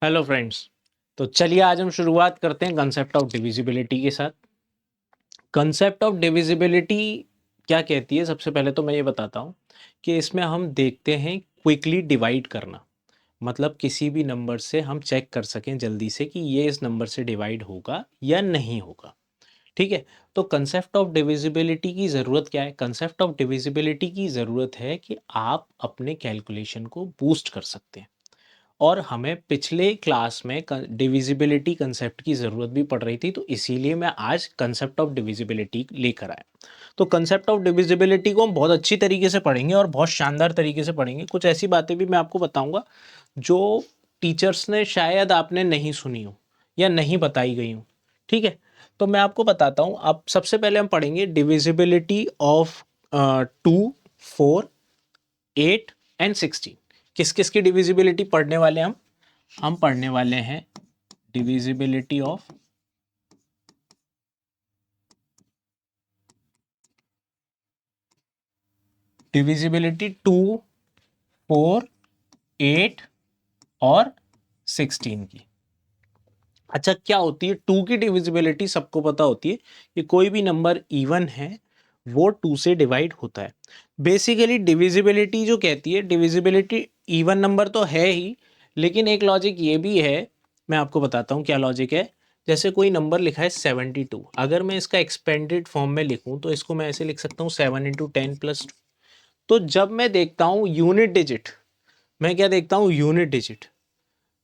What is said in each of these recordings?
Hello friends. तो चलिए आज हम शुरुआत करते हैं कंसेप्ट ऑफ डिविजिबिलिटी के साथ। कंसेप्ट ऑफ डिविजिबिलिटी क्या कहती है? सबसे पहले तो मैं ये बताता हूँ कि इसमें हम देखते हैं क्विकली डिवाइड करना। मतलब किसी भी नंबर से हम चेक कर सकें जल्दी से कि ये इस नंबर से डिवाइड होगा या नहीं होगा। ठीक है। तो कंसेप्ट ऑफ डिविजिबिलिटी की ज़रूरत क्या है? कंसेप्ट ऑफ डिविजिबिलिटी की ज़रूरत है कि आप अपने कैलकुलेशन को बूस्ट कर सकते हैं। और हमें पिछले क्लास में डिविजिबिलिटी कंसेप्ट की ज़रूरत भी पड़ रही थी, तो इसीलिए मैं आज कंसेप्ट ऑफ डिविजिबिलिटी लेकर आया। तो कंसेप्ट ऑफ डिविजिबिलिटी को हम बहुत अच्छी तरीके से पढ़ेंगे और बहुत शानदार तरीके से पढ़ेंगे। कुछ ऐसी बातें भी मैं आपको बताऊंगा जो टीचर्स ने शायद आपने नहीं सुनी हो या नहीं बताई गई हो। ठीक है। तो मैं आपको बताता हूँ। अब सबसे पहले हम पढ़ेंगे डिविजिबिलिटी ऑफ 2, 4, 8 एंड 16। किस किस की डिविजिबिलिटी पढ़ने वाले हैं हम पढ़ने वाले हैं डिविजिबिलिटी ऑफ 2, 4, 8 और 16 की। अच्छा, क्या होती है 2 की डिविजिबिलिटी? सबको पता होती है कि कोई भी नंबर इवन है वो 2 से डिवाइड होता है। बेसिकली डिविजिबिलिटी जो कहती है, डिविजिबिलिटी इवन नंबर तो है ही, लेकिन एक लॉजिक ये भी है। मैं आपको बताता हूँ क्या लॉजिक है। जैसे कोई नंबर लिखा है 72, अगर मैं इसका एक्सपेंडेड फॉर्म में लिखूं तो इसको मैं ऐसे लिख सकता हूँ 7 इंटू 10 प्लस 2। तो जब मैं देखता हूँ यूनिट डिजिट, मैं क्या देखता हूँ? Unit digit.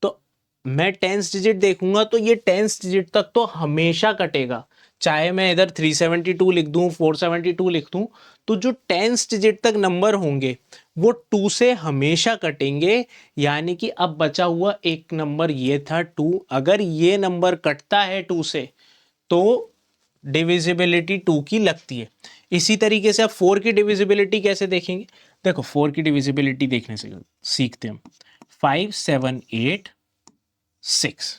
तो मैं टेंस डिजिट देखूंगा तो ये टेंस डिजिट तक तो हमेशा कटेगा, चाहे मैं इधर 372 लिख दूं, 472 लिख दूं। तो जो टेंस डिजिट तक नंबर होंगे वो 2 से हमेशा कटेंगे। यानी कि अब बचा हुआ एक नंबर ये था 2। अगर ये नंबर कटता है 2 से तो डिविजिबिलिटी 2 की लगती है। इसी तरीके से अब 4 की डिविजिबिलिटी कैसे देखेंगे? देखो 4 की डिविजिबिलिटी देखने से सीखते हैं हम। 5, 7, 8, 6।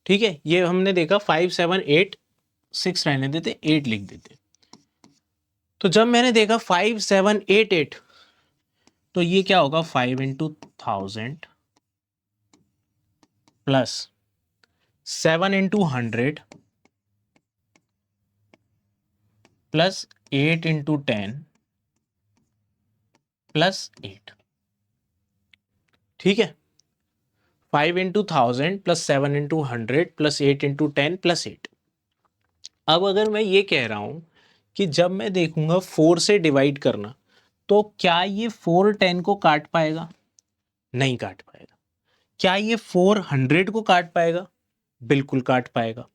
ठीक है, ये हमने देखा 5, 7, 8, 6 रहने देते, 8 लिख देते। तो जब मैंने देखा 5, 7, 8, 8, तो ये क्या होगा? 5 into 1000 plus 7 into 100 plus 8 into 10 plus 8। ठीक है। 5 into 1000 plus 7 into 100 plus 8 into 10 plus 8। अब अगर मैं ये कह रहा हूं कि जब मैं देखूंगा 4 से डिवाइड करना, तो क्या ये 4 10 को काट पाएगा? नहीं काट पाएगा। क्या ये 4 100 को काट पाएगा? बिल्कुल काट पाएगा।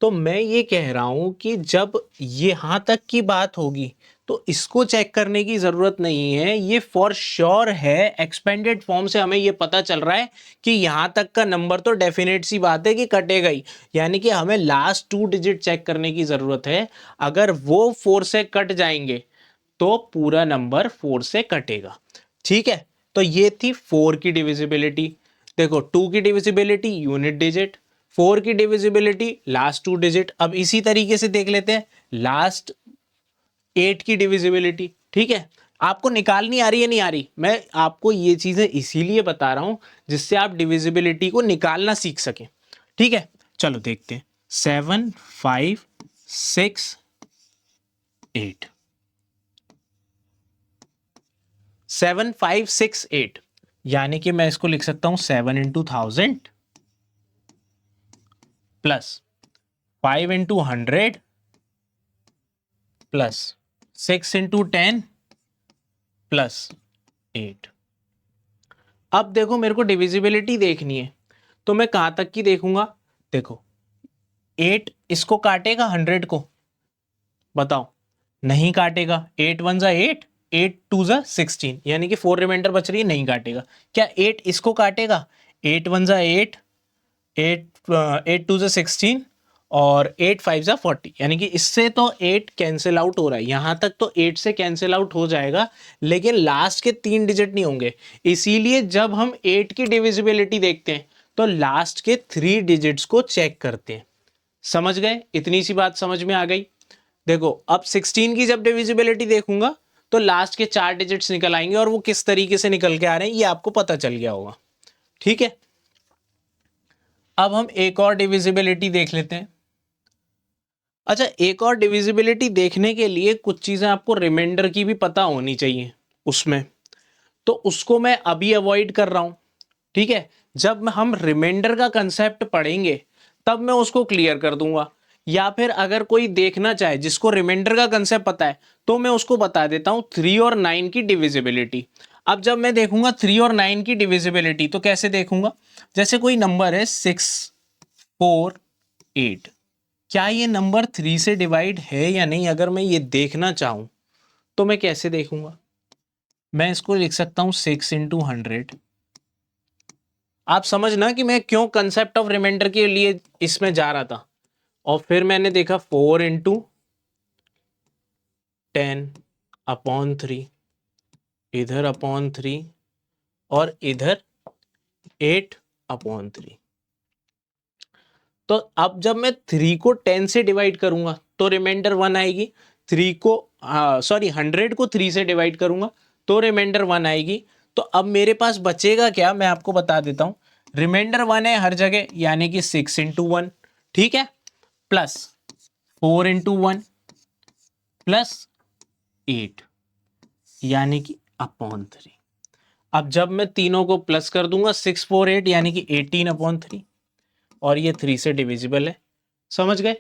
तो मैं ये कह रहा हूं कि जब यहां तक की बात होगी तो इसको चेक करने की जरूरत नहीं है। ये फॉर श्योर है, एक्सपेंडेड फॉर्म से हमें ये पता चल रहा है कि यहां तक का नंबर तो डेफिनेट सी बात है कि कटेगा ही। यानी कि हमें लास्ट 2 डिजिट चेक करने की जरूरत है। अगर वो 4 से कट जाएंगे तो पूरा नंबर 4 से कटेगा। ठीक है। तो ये थी 4 की डिविजिबिलिटी। देखो 2 की डिविजिबिलिटी यूनिट डिजिट, 4 की डिविजिबिलिटी लास्ट 2 डिजिट। अब इसी तरीके से देख लेते हैं लास्ट 8 की डिविजिबिलिटी। ठीक है। आपको निकालनी आ रही है नहीं आ रही? मैं आपको ये चीजें इसीलिए बता रहा हूं जिससे आप डिविजिबिलिटी को निकालना सीख सकें। ठीक है, चलो देखते हैं। 7, 5, 6, 8। 7, 5, 6, 8, यानी कि मैं इसको लिख सकता हूं 7 into 1000 plus 5 into 100 plus 6 into 10 plus 8। अब देखो मेरे को डिविजिबिलिटी देखनी है तो मैं कहां तक की देखूंगा? देखो 8 इसको काटेगा 100 को? बताओ। नहीं काटेगा। 8 1 जा 8, 8 2 जा 16, यानी कि 4 रिमाइंडर बच रही है, नहीं काटेगा। क्या 8 इसको काटेगा? 8 1 जा 8, 8 2 जा 16 और 8 5 जा 40, यानी कि इससे तो 8 कैंसिल आउट हो रहा है। यहां तक तो 8 से कैंसिल आउट हो जाएगा, लेकिन लास्ट के 3 डिजिट नहीं होंगे। इसीलिए जब हम 8 की डिविजिबिलिटी देखते हैं तो लास्ट के 3 डिजिट्स को चेक करते हैं। समझ गए? इतनी सी बात समझ में आ गई। देखो अब 16 की जब डिविजिबिलिटी देखूंगा तो लास्ट के 4 डिजिट्स निकल आएंगे और वो किस तरीके से निकल के आ रहे हैं ये आपको पता चल गया होगा। ठीक है। अब हम एक और डिविजिबिलिटी देख लेते हैं। अच्छा, एक और डिविजिबिलिटी देखने के लिए कुछ चीजें आपको रिमाइंडर की भी पता होनी चाहिए उसमें, तो उसको मैं अभी अवॉइड कर रहा हूं। ठीक है, जब हम रिमाइंडर का कंसेप्ट पढ़ेंगे तब मैं उसको क्लियर कर दूंगा, या फिर अगर कोई देखना चाहे जिसको रिमाइंडर का कंसेप्ट पता है तो मैं उसको बता देता हूं 3 और 9 की डिविजिबिलिटी। अब जब मैं देखूंगा 3 और 9 की डिविजिबिलिटी तो कैसे देखूंगा, जैसे कोई नंबर है 648, क्या ये नंबर 3 से डिवाइड है या नहीं, अगर मैं ये देखना चाहूं तो मैं कैसे देखूंगा, मैं इसको लिख सकता हूं 6 × 100। आप समझना कि मैं क्यों कंसेप्ट ऑफ रिमाइंडर के लिए इसमें जा रहा था। और फिर मैंने देखा 4 × 10/3, इधर अपॉन 3 और इधर 8/3। तो अब जब मैं 3 को 10 से डिवाइड करूंगा तो रिमाइंडर 1 आएगी, 3 को 100 को 3 से डिवाइड करूंगा तो रिमाइंडर 1 आएगी। तो अब मेरे पास बचेगा क्या, मैं आपको बता देता हूं। रिमाइंडर 1 है हर जगह, यानी कि 6 × 1, ठीक है, प्लस 4 × 1 प्लस 8, यानी कि अपॉन 3। अब जब मैं तीनों को प्लस कर दूंगा 6 4 8 यानी कि 18/3, और ये 3 से डिविजिबल है। समझ गए।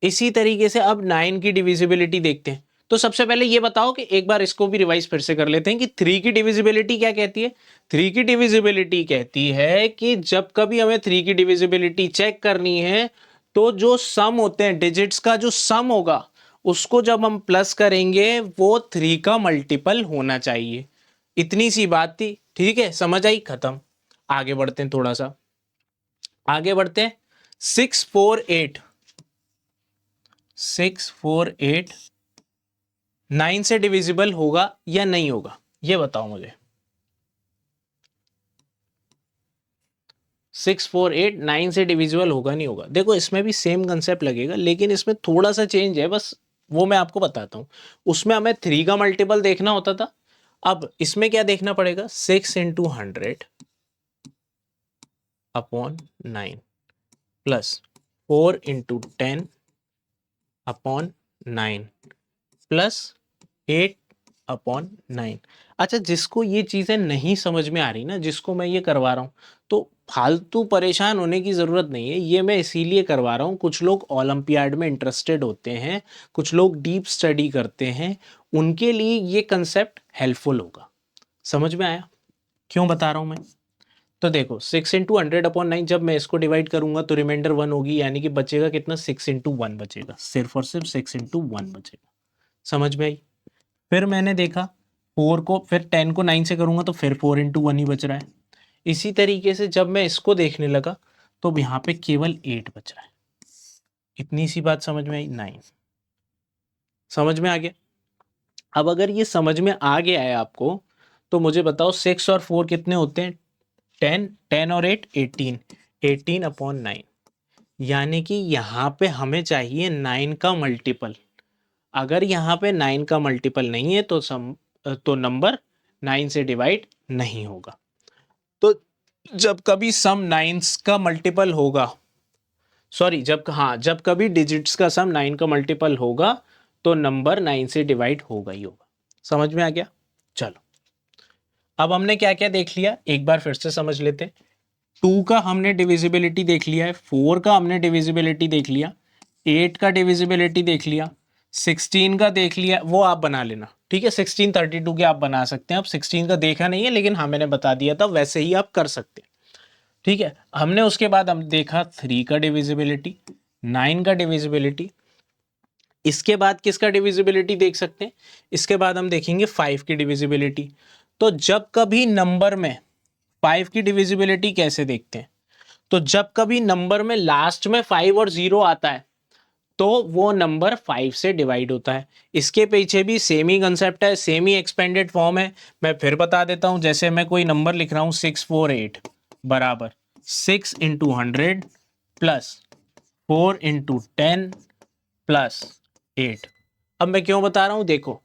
इसी तरीके से अब 9 की डिविजिबिलिटी देखते हैं। तो सबसे पहले ये बताओ कि एक बार इसको भी रिवाइज फिर से कर लेते हैं कि 3 की डिविजिबिलिटी क्या कहती है। 3 की डिविजिबिलिटी कहती है कि जब कभी हमें 3 की डिविजिबिलिटी चेक करनी है तो जो सम होते हैं डिजिट्स का, जो सम होगा उसको जब हम प्लस करेंगे वो 3 का मल्टीपल होना चाहिए। इतनी सी बात थी, ठीक है, समझ आई, खत्म। आगे बढ़ते हैं, थोड़ा सा आगे बढ़ते हैं। 6 4 8 9 से डिविजिबल होगा या नहीं होगा, ये बताओ मुझे। 6 4 8 9 से डिविजिबल होगा नहीं होगा। देखो इसमें भी सेम कंसेप्ट लगेगा, लेकिन इसमें थोड़ा सा चेंज है, बस वो मैं आपको बताता हूं। उसमें हमें 3 का मल्टीपल देखना होता था, अब इसमें क्या देखना पड़ेगा, 6 × 100/9 प्लस 4 × 10/9 प्लस 8/9। अच्छा, जिसको ये चीजें नहीं समझ में आ रही ना, जिसको मैं ये करवा रहा हूं, तो फालतू परेशान होने की जरूरत नहीं है। ये मैं इसीलिए करवा रहा हूं, कुछ लोग ओलंपियाड में इंटरेस्टेड होते हैं, कुछ लोग डीप स्टडी करते हैं, उनके लिए ये कंसेप्ट हेल्पफुल होगा। समझ में आया क्यों बता रहा हूं मैं। तो देखो 6 × 100/9, जब मैं इसको डिवाइड करूंगा तो रिमाइंडर 1 होगी, यानी कि बचेगा कितना, 6 × 1 बचेगा, सिर्फ और सिर्फ 6 × 1 बचेगा। समझ में आई। फिर मैंने देखा 4 को, फिर 10 को 9 से करूंगा तो फिर 4 × 1 ही बच रहा है। इसी तरीके से जब मैं इसको देखने लगा तो यहाँ पे केवल 8 बच रहा है। इतनी सी बात समझ में आई, 9 समझ में आ गया। अब अगर ये समझ में आ गया है आपको तो मुझे बताओ 6 और 4 कितने होते हैं, 10, 10 और 8 18, 18/9, यानी कि यहाँ पे हमें चाहिए 9 का मल्टीपल। अगर यहाँ पे 9 का मल्टीपल नहीं है तो नंबर 9 से डिवाइड नहीं होगा। तो जब कभी सम 9 का मल्टीपल होगा, सॉरी, जब कभी डिजिट्स का सम 9 का मल्टीपल होगा तो नंबर 9 से डिवाइड होगा ही होगा। समझ में आ गया। चलो, अब हमने क्या क्या देख लिया, एक बार फिर से समझ लेते हैं। 2 का हमने डिविजिबिलिटी देख लिया है, 4 का हमने डिविजिबिलिटी देख लिया, 8 का डिविजिबिलिटी देख लिया, 16 का देख लिया, वो आप बना लेना, ठीक है। 16 32 के आप बना सकते हैं, अब 16 का देखा नहीं है लेकिन हाँ मैंने बता दिया था, वैसे ही आप कर सकते हैं, ठीक है। हमने उसके बाद हम देखा 3 का डिविजिबिलिटी, 9 का डिविजिबिलिटी। इसके बाद किसका डिविजिबिलिटी देख सकते हैं, इसके बाद हम देखेंगे 5 की डिविजिबिलिटी। तो जब कभी नंबर में 5 की डिविजिबिलिटी कैसे देखते हैं, तो जब कभी नंबर में लास्ट में 5 और 0 आता है तो वो नंबर 5 से डिवाइड होता है। इसके पीछे भी सेम ही कंसेप्ट है, सेम ही एक्सपेंडेड फॉर्म है। मैं फिर बता देता हूं, जैसे मैं कोई नंबर लिख रहा हूं 648 बराबर 6 × 100 प्लस 4 × 10 प्लस 8। अब मैं क्यों बता रहा हूं, देखो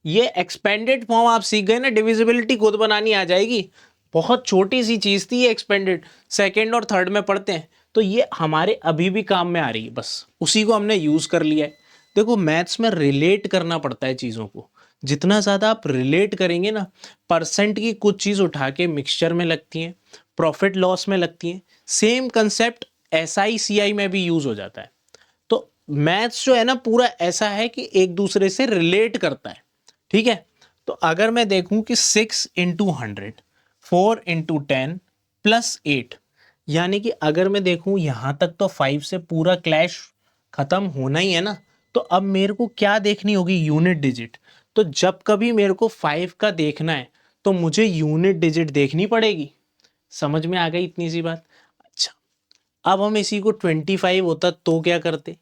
ये एक्सपेंडेड फॉर्म आप सीख गए ना, डिविजिबिलिटी खुद बनानी आ जाएगी। बहुत छोटी सी चीज थी ये, एक्सपेंडेड सेकेंड और थर्ड में पढ़ते हैं, तो ये हमारे अभी भी काम में आ रही है, बस उसी को हमने यूज कर लिया है। देखो मैथ्स में रिलेट करना पड़ता है चीजों को, जितना ज्यादा आप रिलेट करेंगे ना, परसेंट की कुछ चीज उठा के मिक्सचर में लगती है, प्रॉफिट लॉस में लगती है, सेम कंसेप्ट SI CI में भी यूज हो जाता है। तो मैथ्स जो है ना पूरा ऐसा है कि एक दूसरे से रिलेट करता है, ठीक है। तो अगर मैं देखूं कि 6 × 100, 4 × 10 +8, यानी कि अगर मैं देखूं यहां तक तो 5 से पूरा क्लैश खत्म होना ही है ना, तो अब मेरे को क्या देखनी होगी, यूनिट डिजिट। तो जब कभी मेरे को 5 का देखना है तो मुझे यूनिट डिजिट देखनी पड़ेगी। समझ में आ गई इतनी सी बात। अच्छा, अब हम इसी को 25 होता तो क्या करते।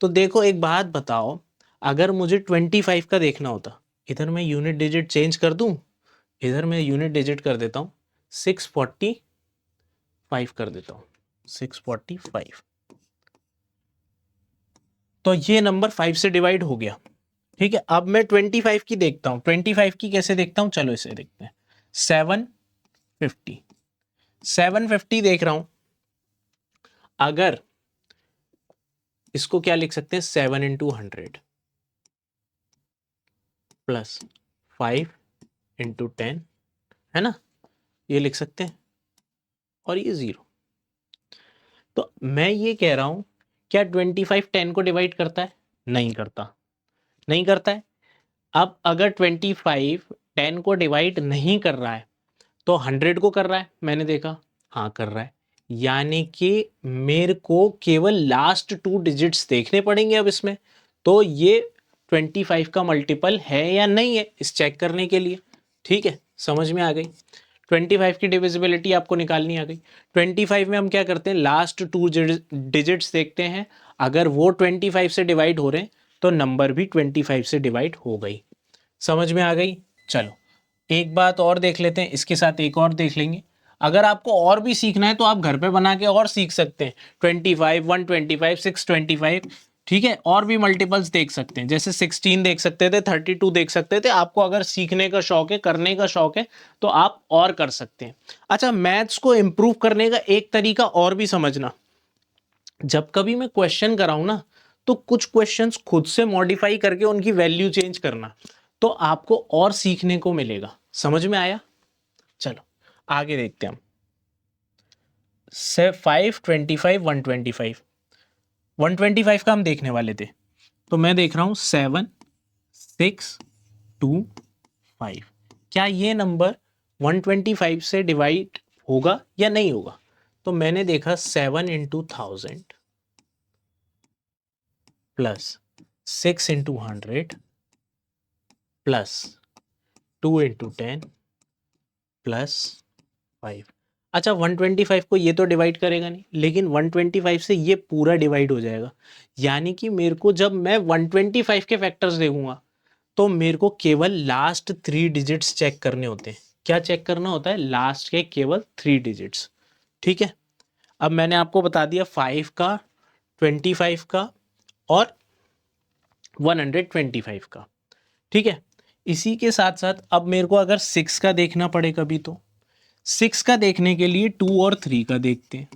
तो देखो एक बात बताओ, अगर मुझे 25 का देखना होता, इधर मैं यूनिट डिजिट चेंज कर दूं, इधर मैं यूनिट डिजिट कर देता हूं 645 कर देता हूं 645, तो ये नंबर 5 से डिवाइड हो गया। ठीक है, अब मैं 25 की देखता हूं, 25 की कैसे देखता हूं, चलो इसे देखते हैं। 750, 750 देख रहा हूं, अगर इसको क्या लिख सकते हैं, 7 × 100 +5 × 10, है ना, ये लिख सकते हैं, और ये 0। तो मैं ये कह रहा हूं, क्या 25 10 को डिवाइड करता है, नहीं करता, नहीं करता है। अब अगर 25 10 को डिवाइड नहीं कर रहा है तो 100 को कर रहा है, मैंने देखा, हाँ कर रहा है, यानी कि मेरे को केवल लास्ट 2 डिजिट्स देखने पड़ेंगे अब इसमें। तो ये 25 का मल्टीपल है या नहीं है, इस चेक करने के लिए। ठीक है, समझ में आ गई। 25 की डिविजिबिलिटी आपको निकालनी आ गई। 25 में हम क्या करते हैं, लास्ट 2 डिजिट्स देखते हैं, अगर वो 25 से डिवाइड हो रहे हैं तो नंबर भी 25 से डिवाइड हो गई। समझ में आ गई। चलो एक बात और देख लेते हैं, इसके साथ एक और देख लेंगे। अगर आपको और भी सीखना है तो आप घर पे बना के और सीख सकते हैं, 25 125 625, ठीक है, और भी मल्टीपल्स देख सकते हैं, जैसे 16 देख सकते थे, 32 देख सकते थे। आपको अगर सीखने का शौक है, करने का शौक है, तो आप और कर सकते हैं। अच्छा, मैथ्स को इंप्रूव करने का एक तरीका और भी समझना, जब कभी मैं क्वेश्चन कराऊं ना, तो कुछ क्वेश्चंस खुद से मॉडिफाई करके उनकी वैल्यू चेंज करना, तो आपको और सीखने को मिलेगा। समझ में आया। चलो आगे देखते हैं हम। से 525 125, 125 का हम देखने वाले थे, तो मैं देख रहा हूं 7 6 2 5, क्या ये नंबर 125 से डिवाइड होगा या नहीं होगा। तो मैंने देखा 7 × 1000 +6 × 100 +2 × 10 +5। अच्छा, 125 को ये तो डिवाइड करेगा नहीं, लेकिन 125 से ये पूरा डिवाइड हो जाएगा। यानी कि मेरे को जब मैं 125 के फैक्टर्स देखूंगा तो मेरे को केवल लास्ट 3 डिजिट्स चेक करने होते हैं। क्या चेक करना होता है, लास्ट के केवल 3 डिजिट्स। ठीक है, अब मैंने आपको बता दिया 5 का, 25 का और 125 का। ठीक है, इसी के साथ साथ अब मेरे को अगर 6 का देखना पड़े कभी, तो 6 का देखने के लिए 2 और 3 का देखते हैं।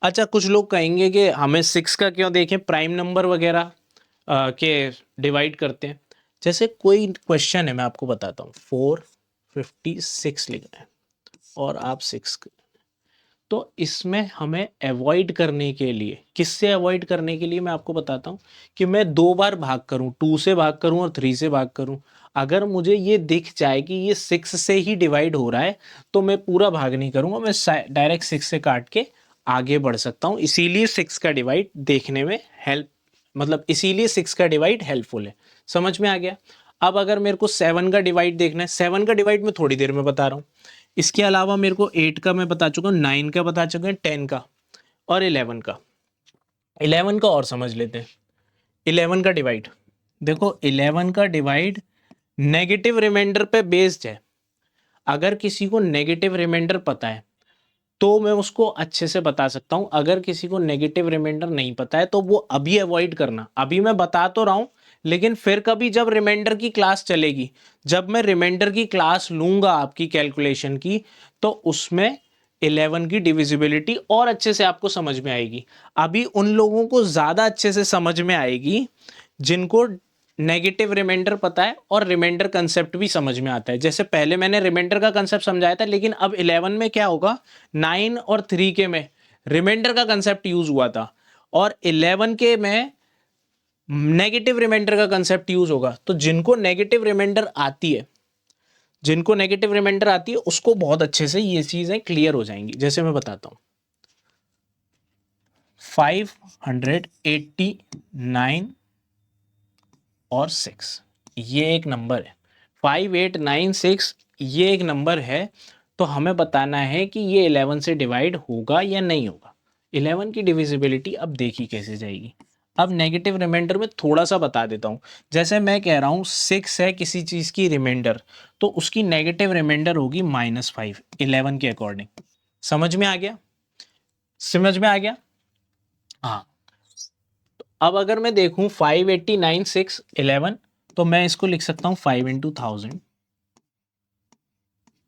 अच्छा, कुछ लोग कहेंगे कि हमें 6 का क्यों देखें, प्राइम नंबर वगैरह के डिवाइड करते हैं। जैसे कोई क्वेश्चन है, मैं आपको बताता हूँ, 456 लिखना है और आप 6, तो इसमें हमें अवॉइड करने के लिए, किससे अवॉइड करने के लिए, मैं आपको बताता हूँ कि मैं 2 बार भाग करूँ, 2 से भाग करूँ और 3 से भाग करूँ। अगर मुझे ये दिख जाए कि ये 6 से ही डिवाइड हो रहा है, तो मैं पूरा भाग नहीं करूँगा, मैं डायरेक्ट 6 से काट के आगे बढ़ सकता हूँ। इसीलिए 6 का डिवाइड देखने में हेल्प, मतलब इसीलिए 6 का डिवाइड हेल्पफुल है। समझ में आ गया। अब अगर मेरे को 7 का डिवाइड देखना है, 7 का डिवाइड मैं थोड़ी देर में बता रहा हूँ। इसके अलावा मेरे को 8 का मैं बता चुका हूँ, 9 का बता चुके हैं, 10 का और 11 का। 11 का और समझ लेते हैं। 11 का डिवाइड देखो, 11 का डिवाइड नेगेटिव रिमाइंडर पे बेस्ड है। अगर किसी को नेगेटिव रिमाइंडर पता है तो मैं उसको अच्छे से बता सकता हूं। अगर किसी को नेगेटिव रिमाइंडर नहीं पता है तो वो अभी अवॉइड करना। अभी मैं बता तो रहा हूं, लेकिन फिर कभी जब रिमाइंडर की क्लास चलेगी, जब मैं रिमाइंडर की क्लास लूंगा आपकी कैलकुलेशन की, तो उसमें 11 की डिविजिबिलिटी और अच्छे से आपको समझ में आएगी। अभी उन लोगों को ज्यादा अच्छे से समझ में आएगी जिनको नेगेटिव रिमाइंडर पता है और रिमाइंडर कंसेप्ट भी समझ में आता है। जैसे पहले मैंने रिमाइंडर का कंसेप्ट समझाया था, लेकिन अब 11 में क्या होगा, 9 और 3 के में रिमाइंडर का कंसेप्ट यूज हुआ था और 11 के में नेगेटिव रिमाइंडर का कंसेप्ट यूज होगा। तो जिनको नेगेटिव रिमाइंडर आती है, जिनको नेगेटिव रिमाइंडर आती है उसको बहुत अच्छे से ये चीजें क्लियर हो जाएंगी। जैसे मैं बताता हूं, 589 और 6 ये एक नंबर है, 5896 ये एक नंबर है। तो हमें बताना है कि ये 11 से डिवाइड होगा या नहीं होगा। 11 की डिविजिबिलिटी अब देखी कैसे जाएगी। अब नेगेटिव रिमाइंडर में थोड़ा सा बता देता हूं। जैसे मैं कह रहा हूं 6 है किसी चीज की रिमाइंडर, तो उसकी नेगेटिव रिमाइंडर होगी -5 11 के अकॉर्डिंग। समझ में आ गया? समझ में आ गया? हाँ। तो अब अगर मैं देखूं 589 6 11, तो मैं इसको लिख सकता हूं 5 into 1000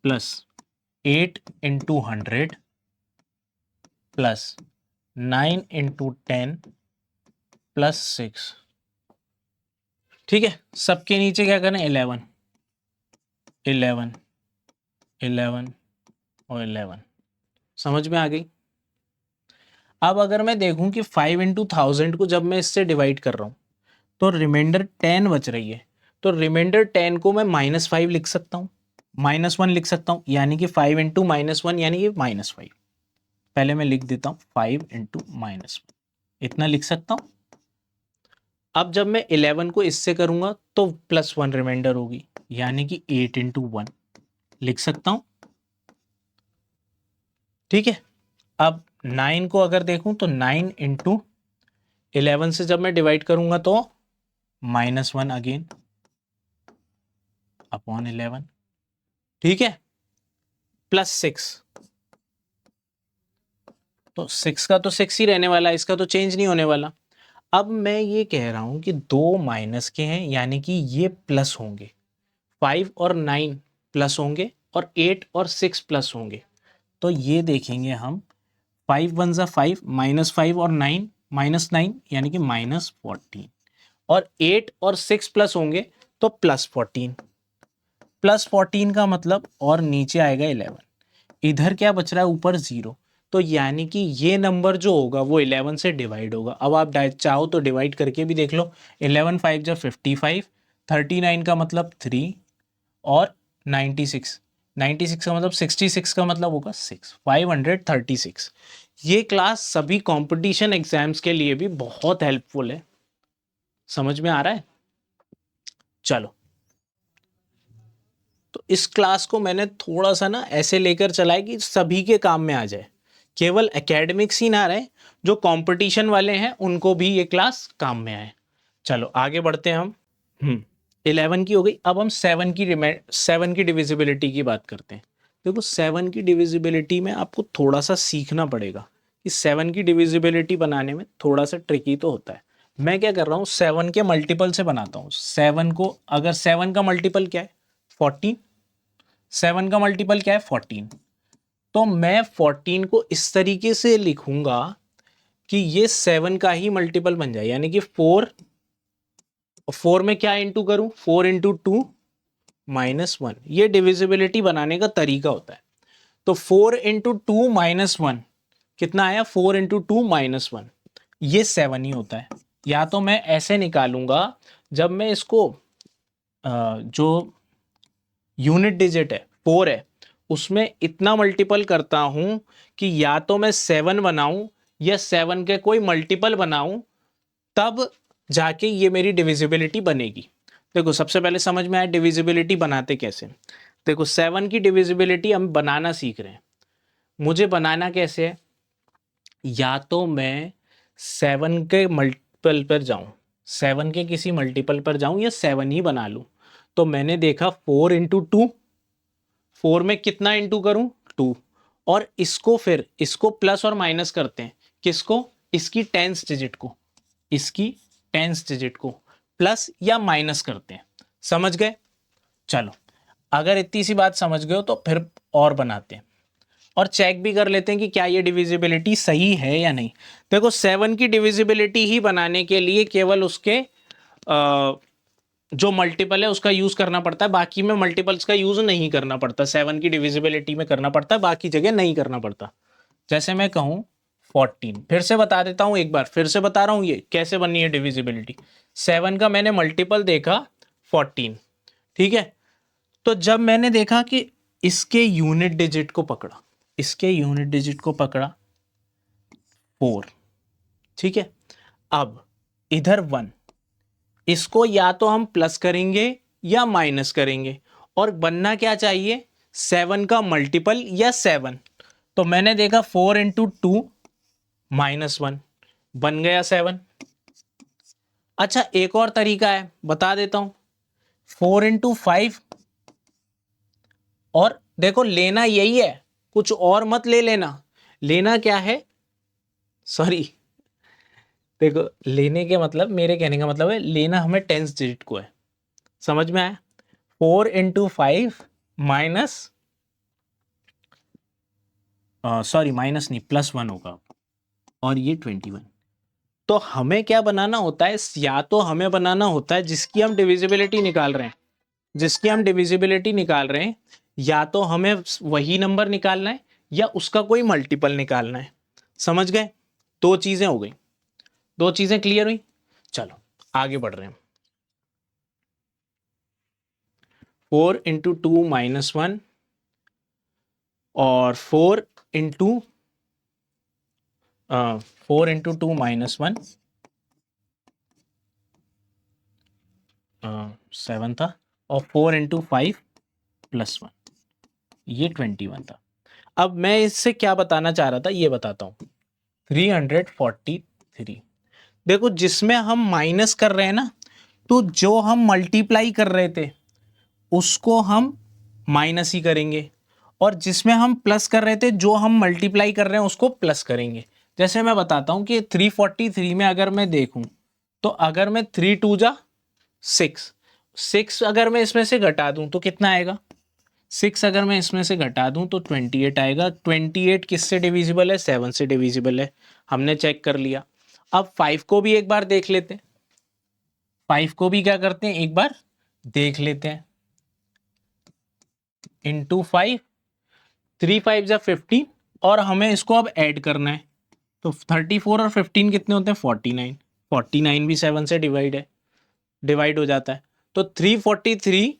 plus 8 into 100 plus 9 into 10 plus 6। ठीक है, सबके नीचे क्या करें, 11 11 11 और 11। समझ में आ गई? अब अगर मैं देखूं कि 5 इंटू 1000 को जब मैं इससे डिवाइड कर रहा हूं तो रिमाइंडर 10 बच रही है। तो रिमाइंडर 10 को मैं -5 लिख सकता हूं, -1 लिख सकता हूं, यानी कि 5 इंटू -1 यानी कि -5। पहले मैं लिख देता हूं 5 इंटू -1, इतना लिख सकता हूं। अब जब मैं 11 को इससे करूंगा तो +1 रिमाइंडर होगी, यानी कि 8 इंटू 1 लिख सकता हूं। ठीक है, अब 9 को अगर देखूं तो 9 इंटू 11 से जब मैं डिवाइड करूंगा तो -1 अगेन अपॉन 11। ठीक है, +6, तो 6 का तो 6 ही रहने वाला है, इसका तो चेंज नहीं होने वाला। अब मैं ये कह रहा हूं कि दो माइनस के हैं, यानी कि ये प्लस होंगे। 5 और 9 प्लस होंगे और 8 और 6 प्लस होंगे। तो ये देखेंगे हम, 5 वन ज़ा 5, -5 और 9 -9 यानी कि -14, और 8 और 6 प्लस होंगे तो +14। +14 का मतलब और नीचे आएगा 11, इधर क्या बच रहा है, ऊपर 0। तो यानी कि ये नंबर जो होगा वो 11 से डिवाइड होगा। अब आप चाहो तो डिवाइड करके भी देख लो। 11 5 जा 55, 39 का मतलब 3 और 96, 96 का मतलब 66 का मतलब होगा 6, 536। ये क्लास सभी कंपटीशन एग्जाम्स के लिए भी बहुत हेल्पफुल है। समझ में आ रहा है? चलो, तो इस क्लास को मैंने थोड़ा सा ना ऐसे लेकर चला है कि सभी के काम में आ जाए, केवल एकेडमिक्स ही ना रहे, जो कंपटीशन वाले हैं उनको भी ये क्लास काम में आए। चलो आगे बढ़ते हैं हम। 11 की हो गई, अब हम 7 की डिविजिबिलिटी की बात करते हैं। देखो 7 की डिविजिबिलिटी में आपको थोड़ा सा सीखना पड़ेगा कि 7 की डिविजिबिलिटी बनाने में थोड़ा सा ट्रिकी तो होता है। मैं क्या कर रहा हूँ, 7 के मल्टीपल से बनाता हूँ। 7 को, अगर 7 का मल्टीपल क्या है, 14। 7 का मल्टीपल क्या है, 14। तो मैं 14 को इस तरीके से लिखूंगा कि ये 7 का ही मल्टीपल बन जाए, यानी कि 4। 4 में क्या इंटू करूं, 4 इंटू 2 -1। ये डिविजिबिलिटी बनाने का तरीका होता है। तो 4 इंटू 2 -1 कितना आया, 4 इंटू 2 -1, ये 7 ही होता है। या तो मैं ऐसे निकालूंगा, जब मैं इसको जो यूनिट डिजिट है 4 है, उसमें इतना मल्टीपल करता हूं कि या तो मैं 7 बनाऊं या 7 के कोई मल्टीपल बनाऊं, तब जाके ये मेरी डिविजिबिलिटी बनेगी। देखो सबसे पहले समझ में आया डिविजिबिलिटी बनाते कैसे। देखो 7 की डिविजिबिलिटी हम बनाना सीख रहे हैं। मुझे बनाना कैसे है, या तो मैं 7 के मल्टीपल पर जाऊं, 7 के किसी मल्टीपल पर जाऊं या 7 ही बना लूं। तो मैंने देखा 4 इंटू 2, 4 में कितना इंटू करूं, 2। और इसको फिर इसको प्लस और माइनस करते हैं, किसको, इसकी टेंस डिजिट को, इसकी टेंस डिजिट को प्लस या माइनस करते हैं। समझ गए? चलो, अगर इतनी सी बात समझ गए हो तो फिर और बनाते हैं और चेक भी कर लेते हैं कि क्या ये डिविजिबिलिटी सही है या नहीं। देखो 7 की डिविजिबिलिटी ही बनाने के लिए केवल उसके जो मल्टीपल है उसका यूज करना पड़ता है, बाकी में मल्टीपल्स का यूज नहीं करना पड़ता। 7 की डिविजिबिलिटी में करना पड़ता है, बाकी जगह नहीं करना पड़ता। जैसे मैं कहूं 14, फिर से बता देता हूं, एक बार फिर से बता रहा हूं ये कैसे बननी है डिविजिबिलिटी। 7 का मैंने मल्टीपल देखा 14, ठीक है। तो जब मैंने देखा कि इसके यूनिट डिजिट को पकड़ा, इसके यूनिट डिजिट को पकड़ा 4, ठीक है। अब इधर 1, इसको या तो हम प्लस करेंगे या माइनस करेंगे और बनना क्या चाहिए, 7 का मल्टीपल या 7। तो मैंने देखा 4 इंटू 2 -1 बन गया 7। अच्छा, एक और तरीका है, बता देता हूं। 4 इंटू 5, और देखो लेना यही है, कुछ और मत ले लेना। लेना क्या है, सॉरी, देखो लेने के मतलब, मेरे कहने का मतलब है लेना हमें टेंस डिजिट को है। समझ में आया? 4 इंटू 5 माइनस, सॉरी माइनस नहीं, +1 होगा, और ये 21। तो हमें क्या बनाना होता है, या तो हमें बनाना होता है जिसकी हम डिविजिबिलिटी निकाल रहे हैं, जिसकी हम डिविजिबिलिटी निकाल रहे हैं, या तो हमें वही नंबर निकालना है या उसका कोई मल्टीपल निकालना है। समझ गए? दो चीजें हो गई, दो चीजें क्लियर हुई। चलो आगे बढ़ रहे हैं। 4 इंटू 2 -1 और 4 इंटू 2 -1 7 था, और 4 इंटू 5 +1 ये 21 था। अब मैं इससे क्या बताना चाह रहा था ये बताता हूं। 343, देखो जिसमें हम माइनस कर रहे हैं ना, तो जो हम मल्टीप्लाई कर रहे थे उसको हम माइनस ही करेंगे, और जिसमें हम प्लस कर रहे थे, जो हम मल्टीप्लाई कर रहे हैं उसको प्लस करेंगे। जैसे मैं बताता हूं कि 343 में अगर मैं देखूं, तो अगर मैं 3 2 जा 6, 6 अगर मैं इसमें से घटा दूं तो कितना आएगा, 6 अगर मैं इसमें से घटा दूं तो 28 आएगा। 28 किससे डिविजिबल है, 7 से डिविजिबल है, हमने चेक कर लिया। अब 5 को भी एक बार देख लेते हैं, 5 को भी क्या करते हैं, एक बार देख लेते हैं। इंटू 5, 3 5 जा 15, और हमें इसको अब ऐड करना है। तो 34 और 15 कितने होते हैं, 49। 49 भी 7 से डिवाइड हो जाता है। तो 343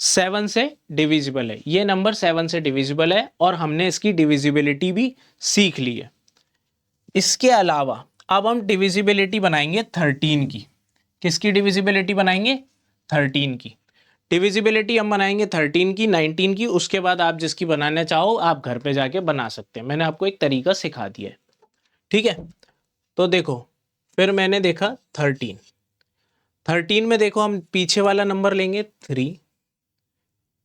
7 से डिविजिबल है, ये नंबर 7 से डिविजिबल है, और हमने इसकी डिविजिबिलिटी भी सीख ली है। इसके अलावा अब हम डिविजिबिलिटी बनाएंगे 13 की। किसकी डिविजिबिलिटी बनाएंगे, 13 की। डिविजिबिलिटी हम बनाएंगे 13 की, 19 की, उसके बाद आप जिसकी बनाना चाहो आप घर पे जाके बना सकते हैं। मैंने आपको एक तरीका सिखा दिया है, ठीक है। तो देखो, फिर मैंने देखा 13 में देखो हम पीछे वाला नंबर लेंगे 3,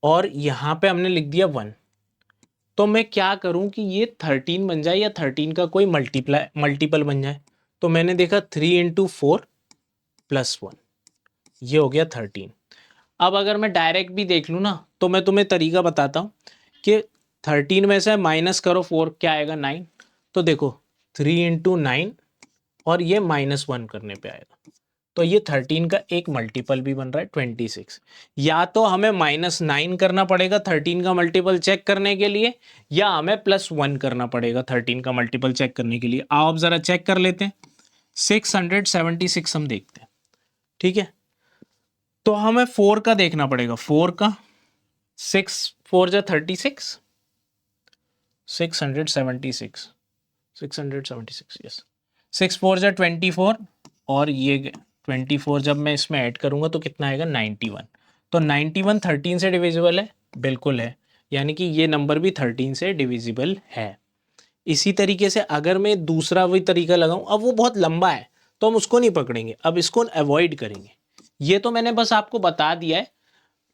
और यहां पे हमने लिख दिया 1। तो मैं क्या करूं कि ये 13 बन जाए या 13 का कोई मल्टीपल बन जाए। तो मैंने देखा 3 इंटू 4 +1, ये हो गया 13। अब अगर मैं डायरेक्ट भी देख लूँ ना, तो मैं तुम्हें तरीका बताता हूँ कि 13 में से माइनस करो 4, क्या आएगा, 9। तो देखो 3 इंटू 9, और ये -1 करने पे आएगा। तो ये 13 का एक मल्टीपल भी बन रहा है 26। या तो हमें -9 करना पड़ेगा 13 का मल्टीपल चेक करने के लिए, या हमें +1 करना पड़ेगा 13 का मल्टीपल चेक करने के लिए। आओ अब जरा चेक कर लेते हैं। 676 हम देखते हैं, ठीक है। तो हमें 4 का देखना पड़ेगा, 4 का, 6 4 जा 36, 676, 676, यस। 6 4 जा 24, और ये 24 जब मैं इसमें ऐड करूंगा तो कितना आएगा, 91। तो 91 13 से डिविजिबल है, बिल्कुल है, यानी कि ये नंबर भी 13 से डिविजिबल है। इसी तरीके से अगर मैं दूसरा वही तरीका लगाऊं, अब वो बहुत लंबा है तो हम उसको नहीं पकड़ेंगे, अब इसको अवॉइड करेंगे। ये तो मैंने बस आपको बता दिया है,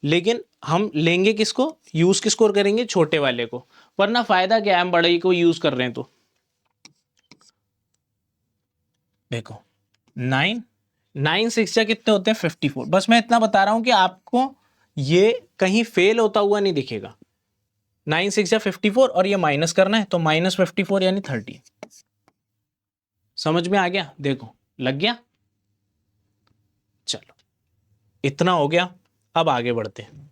लेकिन हम लेंगे किसको, यूज किसको करेंगे, छोटे वाले को, वरना फायदा क्या है, हम बड़े को यूज कर रहे हैं। तो देखो 9 9 6 जा कितने होते हैं 54। बस मैं इतना बता रहा हूं कि आपको ये कहीं फेल होता हुआ नहीं दिखेगा। 9 6 जा 54 और ये माइनस करना है, तो -54 यानी 30। समझ में आ गया? देखो लग गया। चलो इतना हो गया, अब आगे बढ़ते हैं।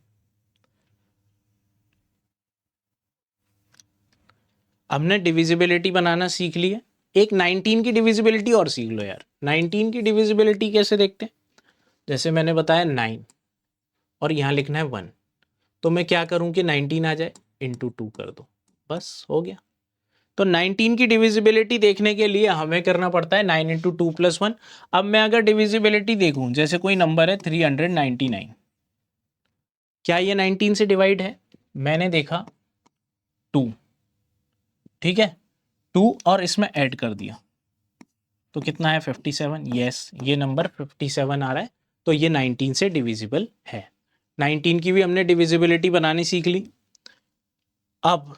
हमने डिविजिबिलिटी बनाना सीख लिया, एक 19 की डिविजिबिलिटी और सीख लो यार। 19 की डिविजिबिलिटी कैसे देखते हैं? जैसे मैंने बताया 9 और यहां लिखना है 1, तो मैं क्या करूं कि 19 आ जाए, इंटू 2 कर दो, बस हो गया। तो 19 की डिविजिबिलिटी देखने के लिए हमें करना पड़ता है 9 इंटू 2 प्लस 1। अब मैं अगर डिविजिबिलिटी देखूं, जैसे कोई नंबर है 399, क्या ये 19 से डिवाइड है? मैंने देखा 2, ठीक है, 2 और इसमें ऐड कर दिया तो कितना है 57। यस, ये नंबर 57 आ रहा है, तो ये 19 से डिविजिबल है। 19 की भी हमने डिविजिबिलिटी बनानी सीख ली। अब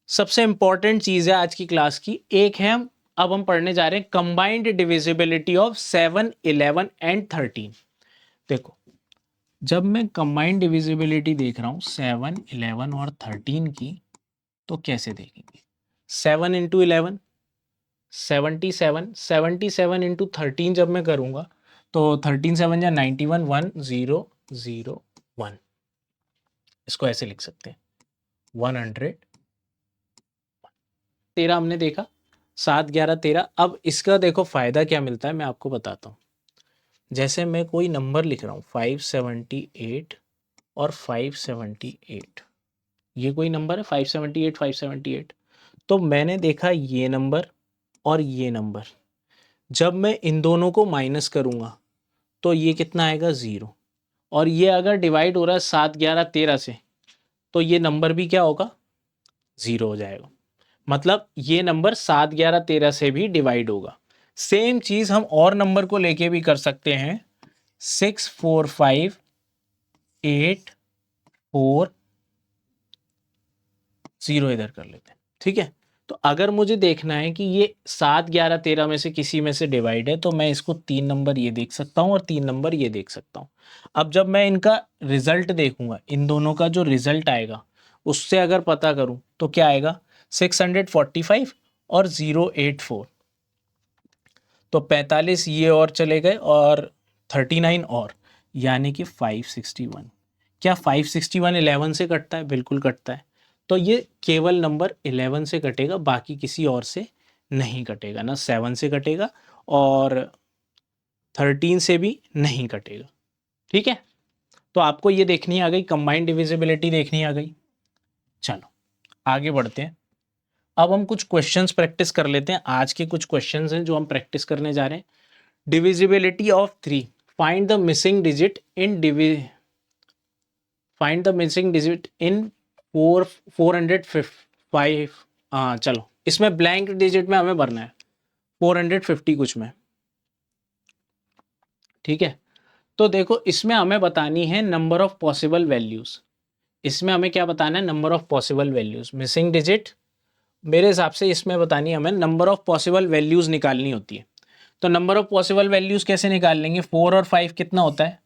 सबसे इंपॉर्टेंट चीज है आज की क्लास की, एक है अब हम पढ़ने जा रहे हैं कंबाइंड डिविजिबिलिटी ऑफ 7 11 एंड 13। देखो जब मैं कंबाइंड डिविजिबिलिटी देख रहा हूं 7 11 और 13 की, तो कैसे देखेंगे? 7 इंटू 11 77, 77 इंटू 13 जब मैं करूंगा तो 13 7 या 91, 1 0 0 1, इसको ऐसे लिख सकते हैं 100। 13 हमने देखा, 7 11 13। अब इसका देखो फायदा क्या मिलता है, मैं आपको बताता हूँ। जैसे मैं कोई नंबर लिख रहा हूँ 578 और 578, ये कोई नंबर है 578 578, तो मैंने देखा ये नंबर और ये नंबर, जब मैं इन दोनों को माइनस करूंगा तो ये कितना आएगा 0, और ये अगर डिवाइड हो रहा है 7 11 13 से, तो ये नंबर भी क्या होगा 0 हो जाएगा। मतलब ये नंबर 7 11 13 से भी डिवाइड होगा। सेम चीज हम और नंबर को लेके भी कर सकते हैं, 6 4 5 8 4 0 इधर कर लेते हैं, ठीक है। तो अगर मुझे देखना है कि ये 7 11 13 में से किसी में से डिवाइड है, तो मैं इसको 3 नंबर ये देख सकता हूँ और 3 नंबर ये देख सकता हूँ। अब जब मैं इनका रिजल्ट देखूंगा, इन दोनों का जो रिजल्ट आएगा उससे अगर पता करूं तो क्या आएगा 645 और 084, तो 45 ये और चले गए और 39 और, यानी कि 561। क्या 561 11 से कटता है? बिल्कुल कटता है। तो ये केवल नंबर 11 से कटेगा, बाकी किसी और से नहीं कटेगा, ना 7 से कटेगा और 13 से भी नहीं कटेगा, ठीक है। तो आपको ये देखनी आ गई, कंबाइंड डिविजिबिलिटी देखनी आ गई। चलो आगे बढ़ते हैं। अब हम कुछ क्वेश्चंस प्रैक्टिस कर लेते हैं। आज के कुछ क्वेश्चंस हैं जो हम प्रैक्टिस करने जा रहे हैं। Divisibility of 3, find the missing digit in find the missing digit in 405। हाँ चलो, इसमें ब्लैंक डिजिट में हमें भरना है 450 कुछ में, ठीक है। तो देखो इसमें हमें बतानी है नंबर ऑफ पॉसिबल वैल्यूज। इसमें हमें क्या बताना है? Number of possible values. Missing digit मेरे हिसाब से इसमें बतानी है हमें नंबर ऑफ पॉसिबल वैल्यूज निकालनी होती है। तो नंबर ऑफ पॉसिबल वैल्यूज कैसे निकाल लेंगे? 4 और 5 कितना होता है?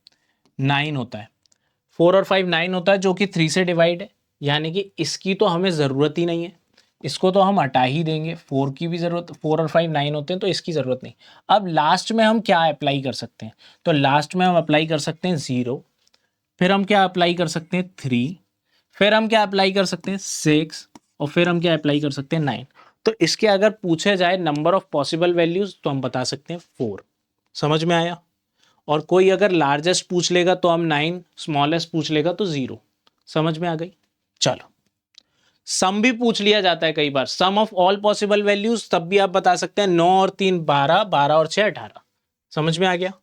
9 होता है। 4 और 5 9 होता है, जो कि 3 से डिवाइड है, यानी कि इसकी तो हमें ज़रूरत ही नहीं है, इसको तो हम हटा ही देंगे। 4 की भी ज़रूरत, 4 और 5 9 होते हैं तो इसकी ज़रूरत नहीं। अब लास्ट में हम क्या अप्लाई कर सकते हैं? तो लास्ट में हम अप्लाई कर सकते हैं 0, फिर हम क्या अप्लाई कर सकते हैं 3, फिर हम क्या अप्लाई कर सकते हैं 6, और फिर हम क्या अप्लाई कर सकते हैं 9। तो इसके अगर पूछे जाए नंबर ऑफ पॉसिबल वैल्यूज तो हम बता सकते हैं 4। समझ में आया? और कोई अगर लार्जेस्ट पूछ लेगा तो हम 9, स्मॉलेस्ट पूछ लेगा तो 0। समझ में आ गई? चलो, सम भी पूछ लिया जाता है कई बार, सम ऑफ ऑल पॉसिबल वैल्यूज, तब भी आप बता सकते हैं 9 और 3 12, 12 और 6 18। समझ में आ गया?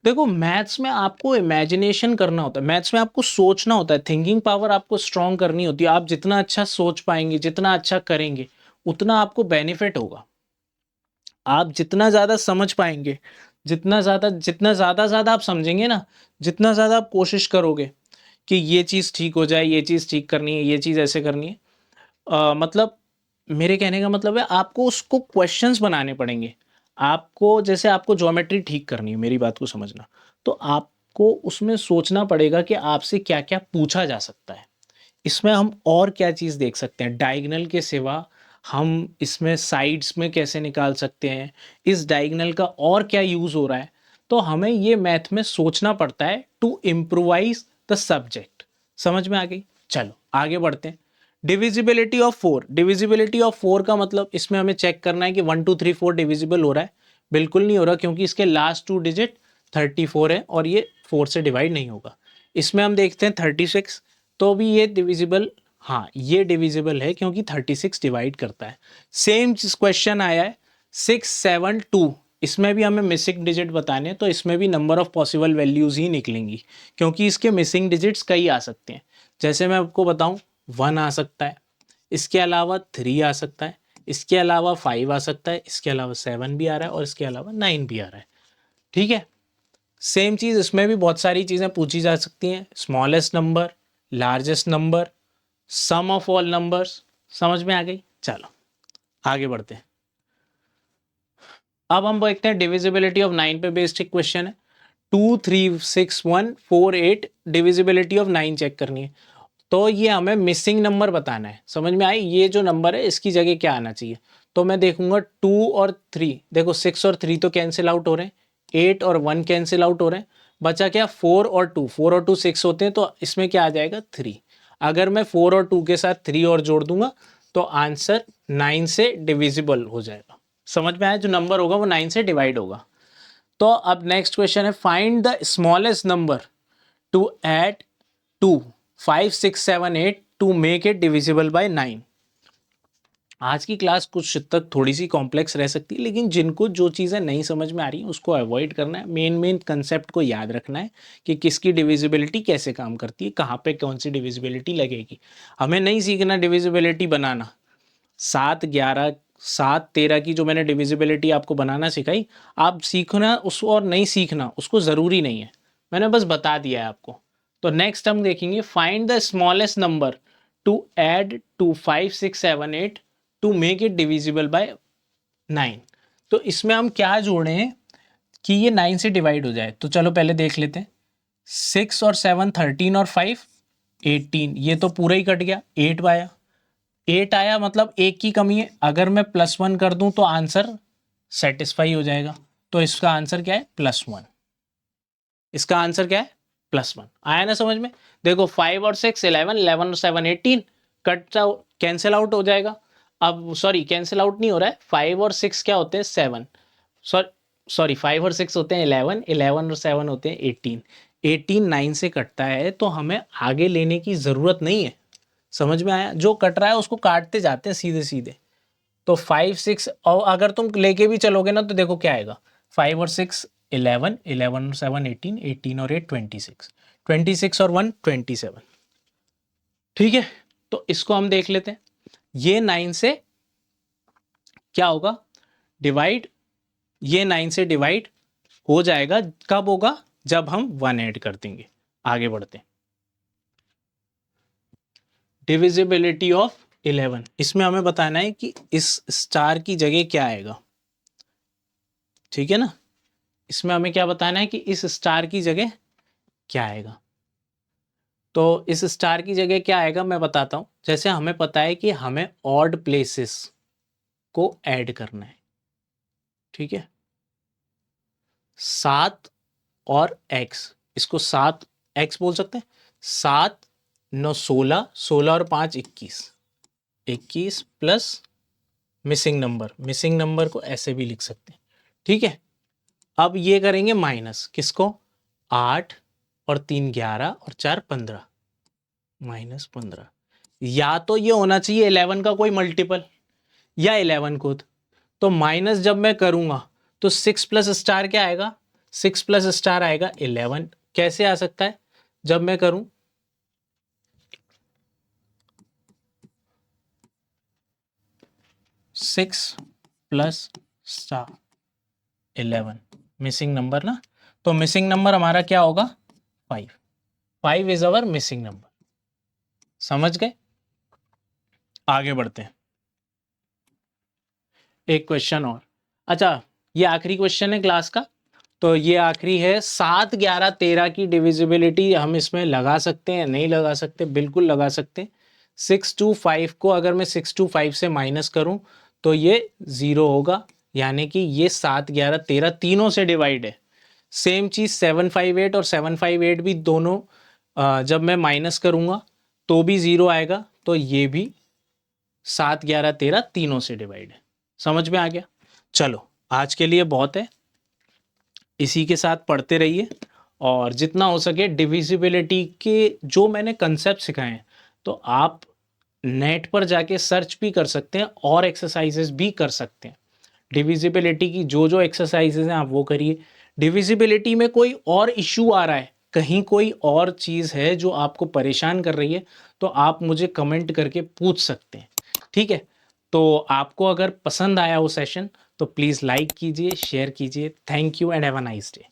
देखो मैथ्स में आपको इमेजिनेशन करना होता है, मैथ्स में आपको सोचना होता है, थिंकिंग पावर आपको स्ट्रांग करनी होती है। आप जितना अच्छा सोच पाएंगे, जितना अच्छा करेंगे, उतना आपको बेनिफिट होगा। आप जितना ज़्यादा समझ पाएंगे, जितना ज़्यादा आप समझेंगे ना, जितना ज़्यादा आप कोशिश करोगे कि ये चीज़ ठीक हो जाए, ये चीज़ ठीक करनी है, ये चीज़ ऐसे करनी है, मतलब मेरे कहने का मतलब है आपको उसको क्वेश्चंस बनाने पड़ेंगे। आपको जैसे आपको ज्योमेट्री ठीक करनी है, मेरी बात को समझना, तो आपको उसमें सोचना पड़ेगा कि आपसे क्या क्या पूछा जा सकता है। इसमें हम और क्या चीज़ देख सकते हैं, डायगोनल के सिवा हम इसमें साइड्स में कैसे निकाल सकते हैं, इस डायगोनल का और क्या यूज़ हो रहा है। तो हमें ये मैथ में सोचना पड़ता है टू इम्प्रोवाइज द सब्जेक्ट। समझ में आ गई? चलो आगे बढ़ते हैं। डिविजिबिलिटी ऑफ 4, डिविजिबिलिटी ऑफ 4 का मतलब इसमें हमें चेक करना है कि 1 2 3 4 डिविजिबल हो रहा है। बिल्कुल नहीं हो रहा, क्योंकि इसके लास्ट 2 डिजिट 34 है और ये 4 से डिवाइड नहीं होगा। इसमें हम देखते हैं 36, तो भी ये डिविजिबल, हाँ ये डिविजिबल है क्योंकि 36 डिवाइड करता है। सेम क्वेश्चन आया है 672, इसमें भी हमें मिसिंग डिजिट बताने हैं, तो इसमें भी नंबर ऑफ पॉसिबल वैल्यूज ही निकलेंगी, क्योंकि इसके मिसिंग डिजिट्स कई आ सकते हैं। जैसे मैं आपको बताऊं, 1 आ सकता है, इसके अलावा 3 आ सकता है, इसके अलावा 5 आ सकता है, इसके अलावा 7 भी आ रहा है और इसके अलावा 9 भी आ रहा है। ठीक है, सेम चीज़ इसमें भी बहुत सारी चीज़ें पूछी जा सकती हैं, smallest number, largest number, sum of all numbers. समझ में आ गई? चलो आगे बढ़ते हैं। अब हम देखते हैं डिविजिबिलिटी ऑफ 9 पे बेस्ड एक क्वेश्चन है। 2 3 6 1 4 8, डिविजिबिलिटी ऑफ 9 चेक करनी है। तो ये हमें मिसिंग नंबर बताना है। समझ में आई? ये जो नंबर है इसकी जगह क्या आना चाहिए। तो मैं देखूंगा 2 और 3, देखो 6 और 3 तो कैंसिल आउट हो रहे हैं, 8 और 1 कैंसिल आउट हो रहे हैं, बचा क्या 4 और 2, 4 और 2 6 होते हैं, तो इसमें क्या आ जाएगा 3। अगर मैं 4 और 2 के साथ 3 और जोड़ दूंगा तो आंसर 9 से डिविजिबल हो जाएगा। समझ में आया? जो नंबर होगा वो 9 से डिवाइड होगा। तो अब नेक्स्ट क्वेश्चन है, find the smallest number to add to 5 6 7 8 to make it divisible by 9। आज की क्लास कुछ तक थोड़ी सी कॉम्प्लेक्स रह सकती है, लेकिन जिनको जो चीज़ें नहीं समझ में आ रही हैं उसको अवॉइड करना है। मेन कंसेप्ट को याद रखना है कि किसकी डिविजिबिलिटी कैसे काम करती है, कहाँ पे कौन सी डिविजिबिलिटी लगेगी। हमें नहीं सीखना डिविजिबिलिटी बनाना। 7 11 7 13 की जो मैंने डिविजिबिलिटी आपको बनाना सिखाई, आप सीखना उसको और नहीं सीखना उसको ज़रूरी नहीं है, मैंने बस बता दिया है आपको। तो नेक्स्ट हम देखेंगे, find the smallest number to add to 5 6 7 8 to make it divisible by 9। तो इसमें हम क्या जोड़े हैं कि ये 9 से डिवाइड हो जाए। तो चलो पहले देख लेते हैं। 6 और 7 13 और 5 18, ये तो पूरा ही कट गया। 8 आया, 8 आया मतलब एक की कमी है। अगर मैं +1 कर दूं तो आंसर सेटिस्फाई हो जाएगा। तो इसका आंसर क्या है? +1। इसका आंसर क्या है? +1। आया ना समझ में? देखो 5 और 6 11, 11 और 7 18, कट कैंसिल आउट हो जाएगा। अब सॉरी कैंसिल आउट नहीं हो रहा है, 5 और 6 क्या होते हैं 7, सॉरी 5 और 6 होते हैं 11, 11 और 7 होते हैं 18, 18 9 से कटता है, तो हमें आगे लेने की ज़रूरत नहीं है। समझ में आया? जो कट रहा है उसको काटते जाते हैं सीधे सीधे। तो 5 6, और अगर तुम लेके भी चलोगे ना तो देखो क्या आएगा, 5 और 6 11, 11 और 7 18, 18 और 8 26, 26 और 1 27। ठीक है, तो इसको हम देख लेते हैं। ये 9 से क्या होगा? डिवाइड, ये 9 से डिवाइड हो जाएगा। कब होगा? जब हम 1 ऐड कर देंगे। आगे बढ़ते हैं। डिविजिबिलिटी ऑफ 11, इसमें हमें बताना है कि इस स्टार की जगह क्या आएगा। ठीक है ना, इसमें हमें क्या बताना है कि इस स्टार की जगह क्या आएगा। तो इस स्टार की जगह क्या आएगा मैं बताता हूं। जैसे हमें पता है कि हमें ऑड प्लेसेस को ऐड करना है। ठीक है, 7 और x, इसको 7 x बोल सकते हैं। 7 9 16, 16 और 5 21, 21 plus missing number, missing number को ऐसे भी लिख सकते हैं। ठीक है, अब ये करेंगे माइनस किसको, 8 और 3 11 और 4 15, -15। या तो ये होना चाहिए 11 का कोई मल्टीपल या 11 खुद। तो माइनस जब मैं करूंगा तो 6 प्लस स्टार क्या आएगा? 6 प्लस स्टार आएगा 11। कैसे आ सकता है? जब मैं करूं 6 प्लस स्टार 11, मिसिंग नंबर ना, तो मिसिंग नंबर हमारा क्या होगा? 5। 5 इज अवर मिसिंग नंबर। समझ गए? आगे बढ़ते हैं। एक क्वेश्चन और। अच्छा, ये आखिरी क्वेश्चन है क्लास का। तो ये आखिरी है। 7, 11, 13 की डिविजिबिलिटी हम इसमें लगा सकते हैं, नहीं लगा सकते? बिल्कुल लगा सकते हैं। 6 to 5 को अगर मैं 6 to 5 से माइनस करूं तो ये 0 होगा, यानी कि ये 7, 11, 13 तीनों से डिवाइड है। सेम चीज़ 758 और 758 भी दोनों जब मैं माइनस करूंगा तो भी 0 आएगा। तो ये भी 7, 11, 13 तीनों से डिवाइड है। समझ में आ गया? चलो आज के लिए बहुत है, इसी के साथ पढ़ते रहिए और जितना हो सके डिविजिबिलिटी के जो मैंने कंसेप्ट सिखाए हैं तो आप नेट पर जाके सर्च भी कर सकते हैं और एक्सरसाइजेस भी कर सकते हैं। डिविजिबिलिटी की जो जो एक्सरसाइजेज हैं आप वो करिए। डिविजिबिलिटी में कोई और इशू आ रहा है, कहीं कोई और चीज़ है जो आपको परेशान कर रही है, तो आप मुझे कमेंट करके पूछ सकते हैं, ठीक है? तो आपको अगर पसंद आया वो सेशन तो प्लीज़ लाइक कीजिए, शेयर कीजिए। Thank you and have a nice day.